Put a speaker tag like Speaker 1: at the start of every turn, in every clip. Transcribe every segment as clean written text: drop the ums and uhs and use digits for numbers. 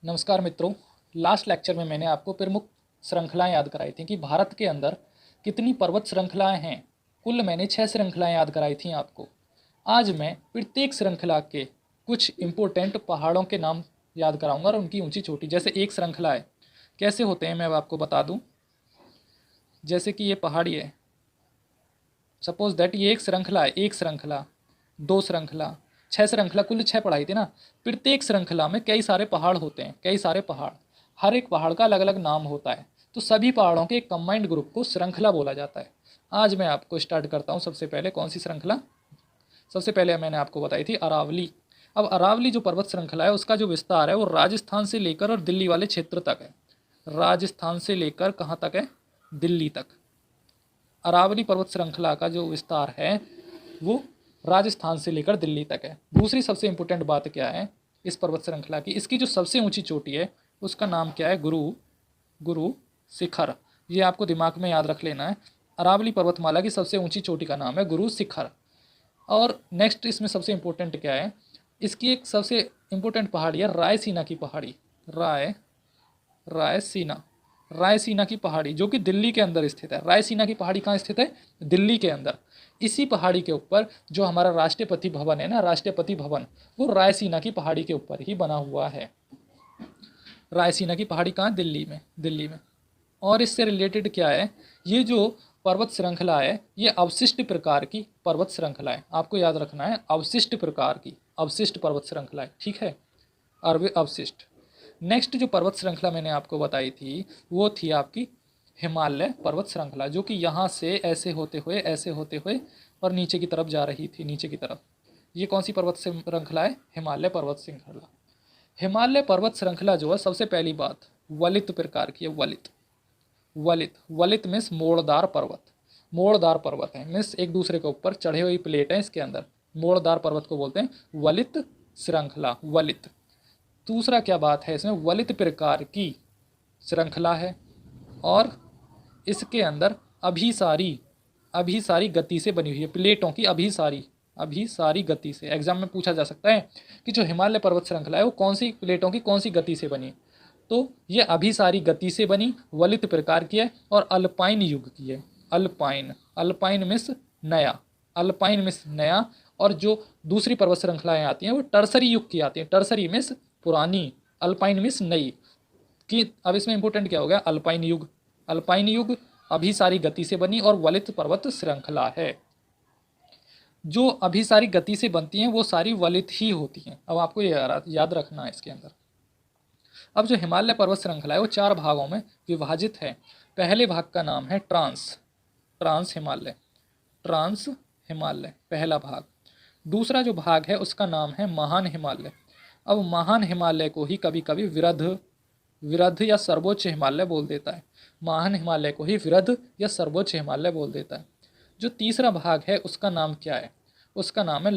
Speaker 1: नमस्कार मित्रों। Last lecture में मैंने आपको प्रमुख श्रृंखलाएं याद कराई थी कि भारत के अंदर कितनी पर्वत श्रृंखलाएं हैं। कुल मैंने 6 श्रृंखलाएं याद कराई थी आपको। आज मैं प्रत्येक श्रृंखला के कुछ इम्पोर्टेंट पहाड़ों के नाम याद कराऊंगा और उनकी ऊंची चोटी। जैसे एक श्रृंखला है, कैसे होते हैं मैं अब आपको बता दूं। जैसे कि ये पहाड़ी है, सपोज दैट ये एक श्रृंखला है, एक श्रृंखला, दो श्रृंखला, 6 श्रृंखला, कुल 6 पढ़ाई थी ना। प्रत्येक श्रृंखला में कई सारे पहाड़ होते हैं, कई सारे पहाड़, हर एक पहाड़ का अलग अलग नाम होता है। तो सभी पहाड़ों के एक कंबाइंड ग्रुप को श्रृंखला बोला जाता है। आज मैं आपको स्टार्ट करता हूँ। सबसे पहले कौन सी श्रृंखला? सबसे पहले मैंने आपको बताई थी अरावली। अब अरावली जो पर्वत श्रृंखला है उसका जो विस्तार है वो राजस्थान से लेकर और दिल्ली वाले क्षेत्र तक है। राजस्थान से लेकर कहाँ तक है? दिल्ली तक। अरावली पर्वत श्रृंखला का जो विस्तार है वो राजस्थान से लेकर दिल्ली तक है। दूसरी सबसे इंपॉर्टेंट बात क्या है इस पर्वत श्रृंखला की? इसकी जो सबसे ऊंची चोटी है उसका नाम क्या है? गुरु शिखर। ये आपको दिमाग में याद रख लेना है। अरावली पर्वतमाला की सबसे ऊंची चोटी का नाम है गुरु शिखर। और नेक्स्ट इसमें सबसे इंपॉर्टेंट क्या है? इसकी एक सबसे इंपॉर्टेंट पहाड़ी है रायसीना की पहाड़ी। रायसीना रायसीना की पहाड़ी जो कि दिल्ली के अंदर स्थित है। रायसीना की पहाड़ी कहाँ स्थित है? दिल्ली के अंदर। इसी पहाड़ी के ऊपर जो हमारा राष्ट्रपति भवन है ना, राष्ट्रपति भवन, वो रायसीना की पहाड़ी के ऊपर ही बना हुआ है। रायसीना की पहाड़ी कहाँ? दिल्ली में। और इससे रिलेटेड क्या है, ये जो पर्वत श्रृंखला है ये अवशिष्ट प्रकार की पर्वत श्रृंखला है। आपको याद रखना है, अवशिष्ट प्रकार की, अवशिष्ट पर्वत श्रृंखला है, ठीक है, अवशिष्ट। नेक्स्ट जो पर्वत श्रृंखला मैंने आपको बताई थी वो थी आपकी हिमालय पर्वत श्रृंखला, जो कि यहाँ से ऐसे होते हुए और नीचे की तरफ जा रही थी, नीचे की तरफ। ये कौन सी पर्वत श्रृंखला है? हिमालय पर्वत श्रृंखला। हिमालय पर्वत श्रृंखला जो है सबसे पहली बात वलित प्रकार की है। वलित मीन्स मोड़दार पर्वत। मोड़दार पर्वत है मीन्स एक दूसरे के ऊपर चढ़े हुई प्लेट है इसके अंदर। मोड़दार पर्वत को बोलते हैं वलित श्रृंखला, वलित। दूसरा क्या बात है, इसमें वलित प्रकार की श्रृंखला है और इसके अंदर अभिसारी गति से बनी हुई है। प्लेटों की अभिसारी गति से। एग्जाम में पूछा जा सकता है कि जो हिमालय पर्वत श्रृंखला है वो कौन सी प्लेटों की कौन सी गति से बनी? तो ये अभिसारी गति से बनी, वलित प्रकार की है और अल्पाइन युग की है। अल्पाइन मीन्स नया, अल्पाइन मीन्स नया। और जो दूसरी पर्वत श्रृंखलाएं आती हैं वो टर्सरी युग की आती हैं। टर्सरी मीन्स पुरानी, अल्पाइन मीन्स नई कि अब इसमें इंपॉर्टेंट क्या हो गया? अल्पाइन युग अभिसारी गति से बनी और वलित पर्वत श्रृंखला है। जो अभिसारी गति से बनती हैं वो सारी वलित ही होती हैं। अब आपको ये याद रखना है इसके अंदर। अब जो हिमालय पर्वत श्रृंखला है वो 4 भागों में विभाजित है। पहले भाग का नाम है ट्रांस हिमालय, पहला भाग। दूसरा जो भाग है उसका नाम है महान हिमालय। अब महान हिमालय को ही कभी कभी विरध या सर्वोच्च हिमालय बोल देता है। महान हिमालय को ही विरध या सर्वोच्च हिमालय बोल देता है। जो तीसरा भाग है उसका नाम क्या है? उसका नाम है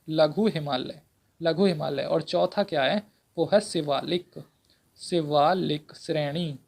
Speaker 1: लघु हिमालय। और चौथा क्या है? वो है शिवालिक श्रेणी।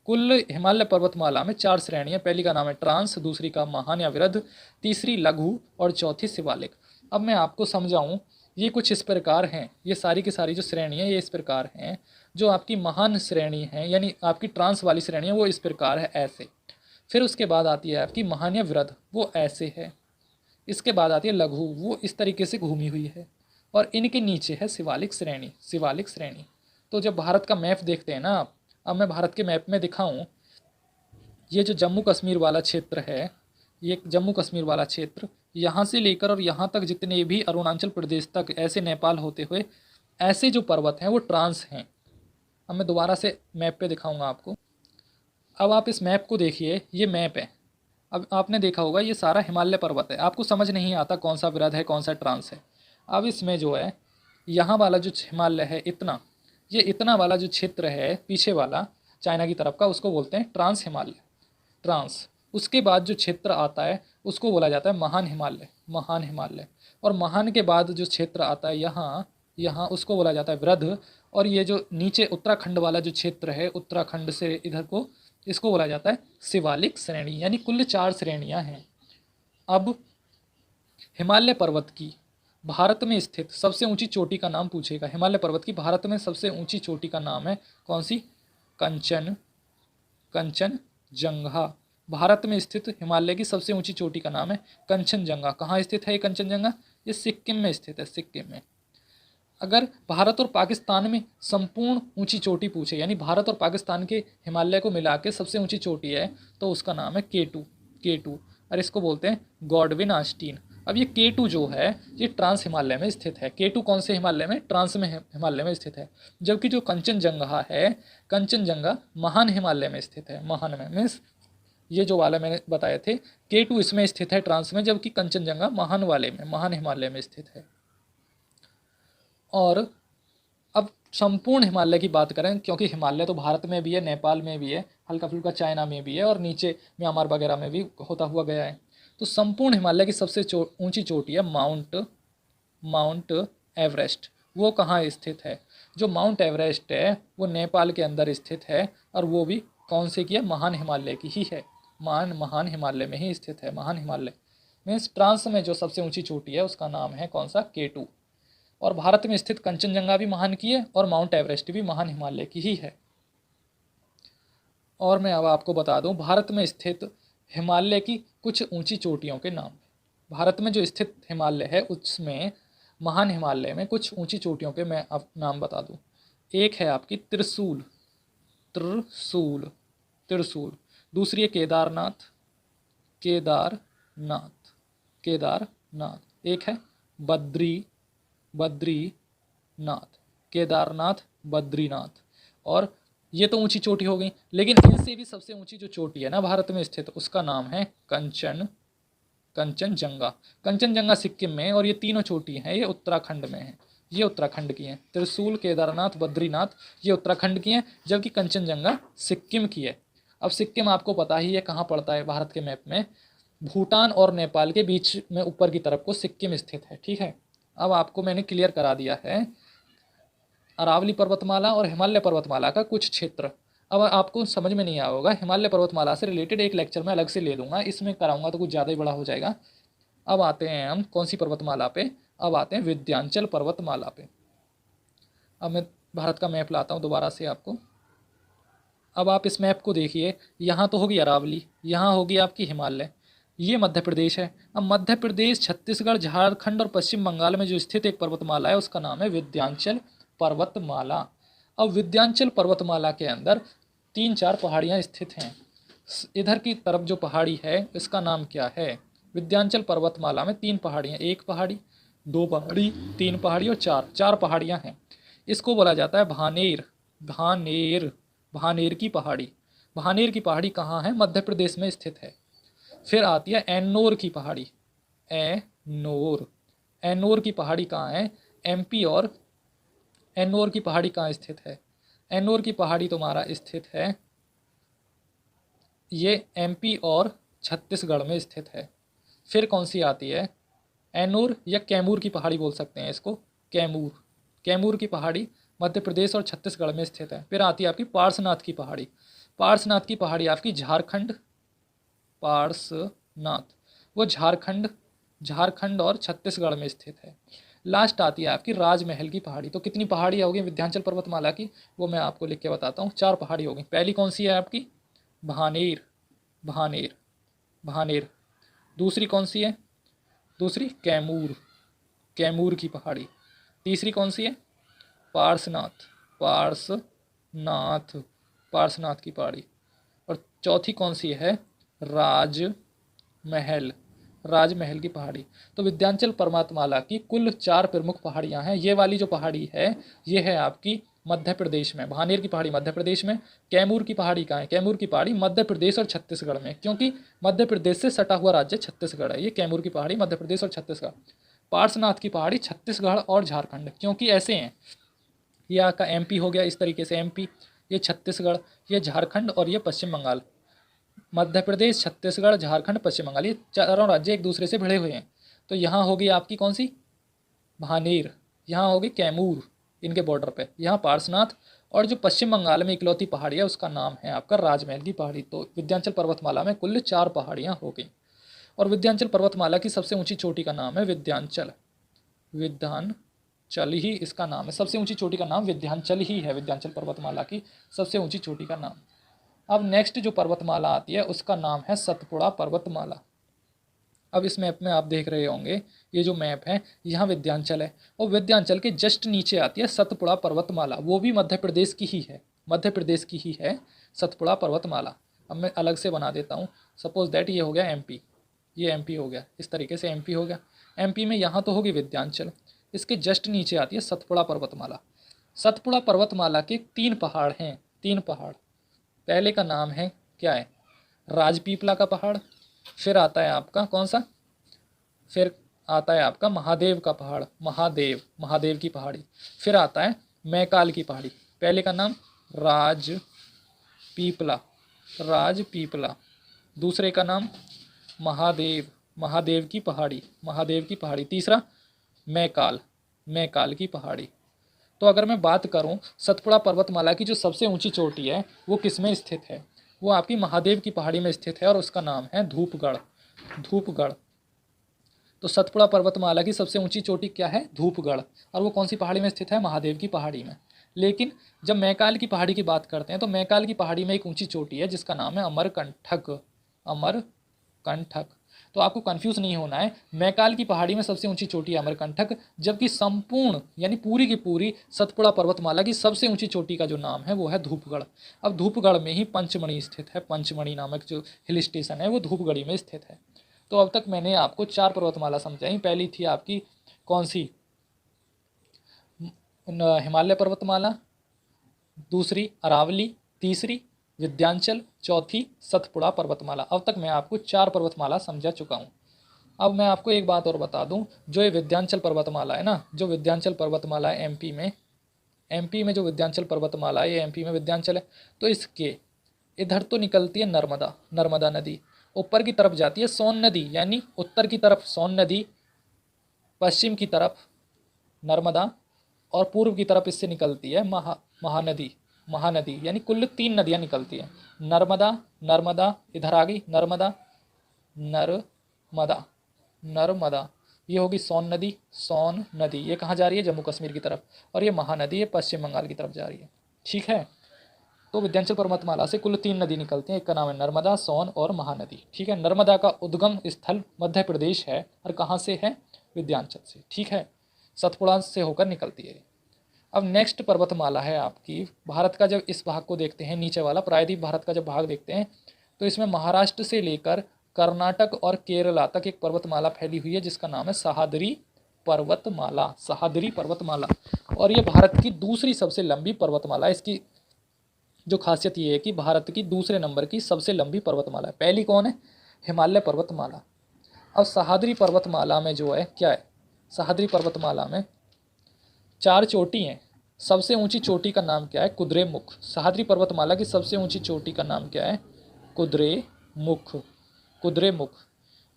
Speaker 1: कुल हिमालय पर्वतमाला में 4 श्रेणियाँ। पहली का नाम है ट्रांस, दूसरी का महान या विरध, तीसरी लघु और चौथी शिवालिक। अब मैं आपको समझाऊं, ये कुछ इस प्रकार हैं, ये सारी की सारी जो श्रेणी है ये इस प्रकार हैं। जो आपकी महान श्रेणी है यानी आपकी ट्रांस वाली श्रेणी है वो इस प्रकार है, ऐसे। फिर उसके बाद आती है आपकी महान या विरध, वो ऐसे है। इसके बाद आती है लघु, वो इस तरीके से घूमी हुई है। और इनके नीचे है शिवालिक श्रेणी। तो जब भारत का मैप देखते हैं ना आप, अब मैं भारत के मैप में दिखाऊं, ये जो जम्मू कश्मीर वाला क्षेत्र है, ये जम्मू कश्मीर वाला क्षेत्र, यहाँ से लेकर और यहाँ तक जितने भी अरुणाचल प्रदेश तक ऐसे नेपाल होते हुए ऐसे जो पर्वत हैं वो ट्रांस हैं। अब मैं दोबारा से मैप पे दिखाऊंगा आपको। अब आप इस मैप को देखिए, ये मैप है। अब आपने देखा होगा ये सारा हिमालय पर्वत है। आपको समझ नहीं आता कौन सा विरध है कौन सा ट्रांस है। अब इसमें जो है यहाँ वाला जो हिमालय है इतना, ये इतना वाला जो क्षेत्र है पीछे वाला चाइना की तरफ का, उसको बोलते हैं ट्रांस हिमालय, ट्रांस। उसके बाद जो क्षेत्र आता है उसको बोला जाता है महान हिमालय। और महान के बाद जो क्षेत्र आता है यहाँ उसको बोला जाता है वृद्ध। और ये जो नीचे उत्तराखंड वाला जो क्षेत्र है, उत्तराखंड से इधर को, इसको बोला जाता है शिवालिक श्रेणी। यानी कुल 4 श्रेणियाँ हैं। अब हिमालय पर्वत की भारत में स्थित सबसे ऊंची चोटी का नाम पूछेगा। हिमालय पर्वत की भारत में सबसे ऊंची चोटी का नाम है कौन सी? कंचन कंचनजंगा। भारत में स्थित हिमालय की सबसे ऊंची चोटी का नाम है कंचनजंगा। कहाँ स्थित है ये कंचनजंगा? ये सिक्किम में स्थित है, सिक्किम में। अगर भारत और पाकिस्तान में संपूर्ण ऊंची चोटी पूछे, यानी भारत और पाकिस्तान के हिमालय को मिला के सबसे ऊंची चोटी है, तो उसका नाम है K2 और इसको बोलते हैं गॉडविन आस्टीन। अब ये K2 जो है ये ट्रांस हिमालय में स्थित है। K2 कौन से हिमालय में? ट्रांस में हिमालय में स्थित है। जबकि जो कंचनजंगा है, कंचनजंगा महान हिमालय में स्थित है। महान में मीन्स ये जो वाला मैंने बताए थे, K2 इसमें स्थित है ट्रांस में, जबकि कंचनजंगा महान वाले में, महान हिमालय में स्थित है। और अब संपूर्ण हिमालय की बात करें, क्योंकि हिमालय तो भारत में भी है, नेपाल में भी है, हल्का फुल्का चाइना में भी है और नीचे म्यांमार वगैरह में भी होता हुआ गया है। तो संपूर्ण हिमालय की सबसे ऊंची चोटी है माउंट एवरेस्ट। वो कहाँ स्थित है? जो माउंट एवरेस्ट है वो नेपाल के अंदर स्थित है और वो भी कौन से की है? महान हिमालय की ही है। महान हिमालय में ही स्थित है। महान हिमालय मीन्स ट्रांस में जो सबसे ऊंची चोटी है उसका नाम है कौन सा? K2। और भारत में स्थित कंचनजंगा भी महान की है और माउंट एवरेस्ट भी महान हिमालय की ही है। और मैं अब आपको बता दूं भारत में स्थित हिमालय की कुछ ऊंची चोटियों के नाम। भारत में जो स्थित हिमालय है उसमें महान हिमालय में कुछ ऊंची चोटियों के मैं आप नाम बता दूं। एक है आपकी त्रिशूल त्रिशूल त्रिशूल। दूसरी है केदारनाथ। एक है बद्रीनाथ। केदारनाथ, बद्रीनाथ। और ये तो ऊंची चोटी हो गई, लेकिन इनसे भी सबसे ऊंची जो चोटी है ना भारत में स्थित, उसका नाम है कंचनजंगा। कंचनजंगा सिक्किम में, और ये तीनों चोटी हैं ये उत्तराखंड में है। ये उत्तराखंड की हैं। त्रिशूल, केदारनाथ, बद्रीनाथ ये उत्तराखंड की हैं, जबकि कंचनजंगा सिक्किम की है। अब सिक्किम आपको पता ही है कहाँ पड़ता है भारत के मैप में। भूटान और नेपाल के बीच में ऊपर की तरफ को सिक्किम स्थित है। ठीक है, अब आपको मैंने क्लियर करा दिया है अरावली पर्वतमाला और हिमालय पर्वतमाला का कुछ क्षेत्र। अब आपको समझ में नहीं आया होगा, हिमालय पर्वतमाला से रिलेटेड एक लेक्चर मैं अलग से ले लूँगा, इसमें कराऊंगा तो कुछ ज़्यादा ही बड़ा हो जाएगा। अब आते हैं हम कौन सी पर्वतमाला पे? अब आते हैं विंध्याचल पर्वतमाला पे। अब मैं भारत का मैप लाता हूँ दोबारा से आपको। अब आप इस मैप को देखिए, यहाँ तो होगी अरावली, यहाँ होगी आपकी हिमालय, ये मध्य प्रदेश है। अब मध्य प्रदेश, छत्तीसगढ़, झारखंड और पश्चिम बंगाल में जो स्थित एक पर्वतमाला है उसका नाम है विंध्याचल पर्वतमाला। अब विंध्याचल पर्वतमाला के अंदर 3-4 पहाड़ियाँ स्थित हैं। इधर की तरफ जो पहाड़ी है इसका नाम क्या है? विंध्याचल पर्वतमाला में 3 पहाड़ियाँ, 1 पहाड़ी, 2 पहाड़ी, 3 पहाड़ी और 4 पहाड़ियाँ हैं। इसको बोला जाता है भानेर की पहाड़ी। भानेर की पहाड़ी कहाँ है? मध्य प्रदेश में स्थित है। फिर आती है एन्नोर की पहाड़ी। एन्नोर की पहाड़ी कहाँ है? MP। और एन्नोर की पहाड़ी कहाँ स्थित है? एन्नोर की पहाड़ी तुम्हारा स्थित है ये MP और छत्तीसगढ़ में स्थित है। फिर कौन सी आती है? एन्नोर या कैमूर की पहाड़ी बोल सकते हैं इसको, कैमूर की पहाड़ी मध्य प्रदेश और छत्तीसगढ़ में स्थित है। फिर आती है आपकी पार्श्वनाथ की पहाड़ी। पार्श्वनाथ की पहाड़ी आपकी पार्श्वनाथ वो झारखंड और छत्तीसगढ़ में स्थित है। लास्ट आती है आपकी राजमहल की पहाड़ी। तो कितनी पहाड़ियाँ होगी विंध्याचल पर्वतमाला की, वो मैं आपको लिख के बताता हूँ। 4 पहाड़ी होगी। पहली कौन सी है आपकी? भानेर। दूसरी कौन सी है? दूसरी कैमूर की पहाड़ी। तीसरी कौन सी है? पार्श्वनाथ की पहाड़ी। और चौथी कौन सी है? राजमहल की पहाड़ी। तो विंध्याचल पर्वतमाला की कुल 4 प्रमुख पहाड़ियां हैं। ये वाली जो पहाड़ी है ये है आपकी मध्य प्रदेश में। भानेर की पहाड़ी मध्य प्रदेश में। कैमूर की पहाड़ी कहाँ है? कैमूर की पहाड़ी मध्य प्रदेश और छत्तीसगढ़ में, क्योंकि मध्य प्रदेश से सटा हुआ राज्य छत्तीसगढ़ है। ये कैमूर की पहाड़ी मध्य प्रदेश और छत्तीसगढ़। पार्श्वनाथ की पहाड़ी छत्तीसगढ़ और झारखंड, क्योंकि ऐसे हैं, ये आपका MP हो गया इस तरीके से, MP, ये छत्तीसगढ़, ये झारखंड और ये पश्चिम बंगाल। मध्य प्रदेश, छत्तीसगढ़, झारखंड, पश्चिम बंगाल ये चारों राज्य एक दूसरे से भिड़े हुए हैं। तो यहाँ होगी आपकी कौन सी? भानेर। यहाँ होगी कैमूर इनके बॉर्डर पे, यहाँ पार्श्वनाथ। और जो पश्चिम बंगाल में इकलौती पहाड़ी है उसका नाम है आपका राजमहल की पहाड़ी। तो विंध्याचल पर्वतमाला में कुल 4 पहाड़ियाँ हो गई। और विंध्याचल पर्वतमाला की सबसे ऊंची चोटी का नाम है विंध्याचल। विंध्याचल ही इसका नाम है। सबसे ऊंची चोटी का नाम विंध्याचल ही है, विंध्याचल पर्वतमाला की सबसे ऊंची चोटी का नाम। अब नेक्स्ट जो पर्वतमाला आती है उसका नाम है सतपुड़ा पर्वतमाला। अब इस मैप में आप देख रहे होंगे, ये जो मैप है यहाँ विंध्याचल है और विंध्याचल के जस्ट नीचे आती है सतपुड़ा पर्वतमाला, वो भी मध्य प्रदेश की ही है, मध्य प्रदेश की ही है सतपुड़ा पर्वतमाला। अब मैं अलग से बना देता हूँ, सपोज दैट ये हो गया एमपी, ये एमपी हो गया, इस तरीके से एमपी हो गया। एमपी में यहाँ तो होगी विंध्याचल, इसके जस्ट नीचे आती है सतपुड़ा पर्वतमाला। सतपुड़ा पर्वतमाला के 3 पहाड़ हैं, 3 पहाड़। पहले का नाम है क्या है, राजपीपला का पहाड़, फिर आता है आपका कौन सा, फिर आता है आपका महादेव का पहाड़, महादेव, महादेव की पहाड़ी, फिर आता है मैकाल की पहाड़ी। पहले का नाम राजपीपला, राजपीपला, दूसरे का नाम महादेव, महादेव की पहाड़ी, महादेव की पहाड़ी, तीसरा मैकाल, मैकाल की पहाड़ी। तो अगर मैं बात करूं सतपुड़ा पर्वतमाला की जो सबसे ऊंची चोटी है वो किस में स्थित है, वो आपकी महादेव की पहाड़ी में स्थित है और उसका नाम है धूपगढ़, धूपगढ़। तो सतपुड़ा पर्वतमाला की सबसे ऊंची चोटी क्या है, धूपगढ़, और वो कौन सी पहाड़ी में स्थित है, महादेव की पहाड़ी में। लेकिन जब मैकाल की पहाड़ी की बात करते हैं तो मैकाल की पहाड़ी में एक ऊंची चोटी है जिसका नाम है अमरकंटक, अमरकंटक। तो आपको कंफ्यूज नहीं होना है, मैकाल की पहाड़ी में सबसे ऊंची चोटी है अमरकंटक, जबकि संपूर्ण यानी पूरी की पूरी सतपुड़ा पर्वतमाला की सबसे ऊंची चोटी का जो नाम है वो है धूपगढ़। अब धूपगढ़ में ही पंचमढ़ी स्थित है, पंचमढ़ी नामक जो हिल स्टेशन है वो धूपगढ़ी में स्थित है। तो अब तक मैंने आपको 4 पर्वतमाला समझाई। पहली थी आपकी कौन सी, हिमालय पर्वतमाला, दूसरी अरावली, तीसरी विंध्याचल, चौथी सतपुड़ा पर्वतमाला। अब तक मैं आपको 4 पर्वतमाला समझा चुका हूँ। अब मैं आपको एक बात और बता दूं, जो ये विंध्याचल पर्वतमाला है ना, जो विंध्याचल पर्वतमाला है एमपी में जो विंध्याचल पर्वतमाला है ये एमपी में विंध्याचल है, तो इसके इधर तो निकलती है नर्मदा, नर्मदा नदी, ऊपर की तरफ जाती है सोन नदी, यानी उत्तर की तरफ सोन नदी, पश्चिम की तरफ नर्मदा और पूर्व की तरफ इससे निकलती है महानदी, महानदी, यानी कुल 3 नदियाँ निकलती हैं। नर्मदा, नर्मदा इधर आ गई, नर्मदा, नर्मदा, नर्मदा, ये होगी सोन नदी, सोन नदी, ये कहाँ जा रही है, जम्मू कश्मीर की तरफ, और ये महानदी ये पश्चिम बंगाल की तरफ जा रही है। ठीक है, तो विंध्याचल पर्वतमाला से कुल 3 नदी निकलती हैं, एक का नाम है नर्मदा, सोन और महानदी। ठीक है, नर्मदा का उद्गम स्थल मध्य प्रदेश है और कहाँ से है, विंध्याचल से। ठीक है, सतपुड़ा से होकर निकलती है। अब नेक्स्ट पर्वतमाला है आपकी भारत का, जब इस भाग को देखते हैं नीचे वाला प्रायद्वीप भारत का जब भाग देखते हैं तो इसमें महाराष्ट्र से लेकर कर्नाटक और केरला तक एक पर्वतमाला फैली हुई है जिसका नाम है सह्याद्री पर्वतमाला, सह्याद्री पर्वतमाला, और ये भारत की दूसरी सबसे लंबी पर्वतमाला है। इसकी जो खासियत ये है कि भारत की दूसरे नंबर की सबसे लंबी पर्वतमाला है। पहली कौन है, हिमालय पर्वतमाला। अब सह्याद्री पर्वतमाला में जो है क्या है, सह्याद्री पर्वतमाला में 4 चोटी हैं। सबसे ऊंची चोटी का नाम क्या है, कुद्रेमुख। सह्याद्री पर्वतमाला की सबसे ऊंची चोटी का नाम क्या है, कुद्रेमुख, कुद्रेमुख।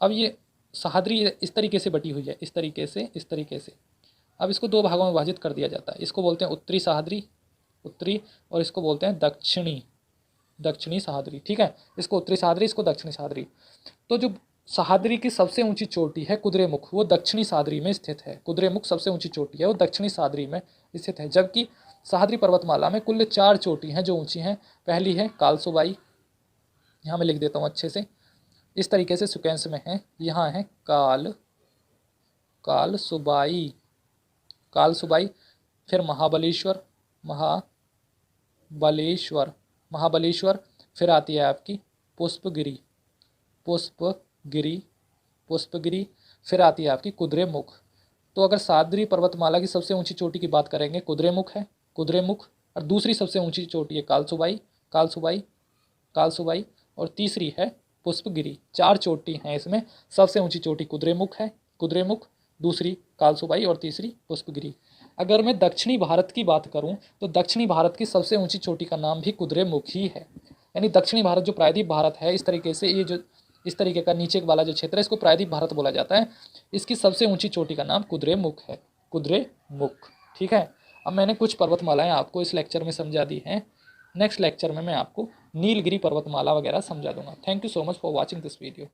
Speaker 1: अब ये सह्याद्री इस तरीके से बटी हुई है, इस तरीके से, इस तरीके से। अब इसको 2 भागों में विभाजित कर दिया जाता है। इसको बोलते हैं उत्तरी सह्याद्री, उत्तरी, और इसको बोलते हैं दक्षिणी, दक्षिणी सह्याद्री। ठीक है, इसको उत्तरी सह्याद्री, इसको दक्षिणी सह्याद्री। तो जो सह्याद्री की सबसे ऊंची चोटी है कुद्रेमुख, वो दक्षिणी सह्याद्री में स्थित है। कुद्रेमुख सबसे ऊंची चोटी है, वो दक्षिणी सह्याद्री में स्थित है। जबकि सह्याद्री पर्वतमाला में कुल 4 चोटी हैं जो ऊंची हैं। पहली है कालसुबाई, यहाँ मैं लिख देता हूँ अच्छे से, इस तरीके से सिक्वेंस में है। यहाँ है कालसुबाई, कालसुबाई, फिर महाबलेश्वर, महाबलेश्वर, महाबलेश्वर, फिर आती है आपकी पुष्पगिरी, पुष्पगिरी, पुष्पगिरी, फिर आती है आपकी कुद्रेमुख। तो अगर सह्याद्री पर्वतमाला की सबसे ऊंची चोटी की बात करेंगे कुद्रेमुख है, कुद्रेमुख, और दूसरी सबसे ऊंची चोटी है कालसुबाई, कालसुबाई, कालसुबाई, और तीसरी है पुष्पगिरी। 4 चोटी हैं इसमें, सबसे ऊंची चोटी कुद्रेमुख है, कुद्रेमुख, दूसरी कालसुबाई और तीसरी पुष्पगिरी। अगर मैं दक्षिणी भारत की बात करूं तो दक्षिणी भारत की सबसे ऊंची चोटी का नाम भी कुद्रेमुख ही है। यानी दक्षिणी भारत जो प्रायद्वीप भारत है, इस तरीके से ये जो इस तरीके का नीचे वाला जो क्षेत्र है इसको प्रायद्वीप भारत बोला जाता है। इसकी सबसे ऊंची चोटी का नाम कुद्रेमुख है, कुद्रेमुख। ठीक है, अब मैंने कुछ पर्वतमालाएं आपको इस लेक्चर में समझा दी हैं। नेक्स्ट लेक्चर में मैं आपको नीलगिरी पर्वतमाला वगैरह समझा दूंगा। Thank you so much for watching this video.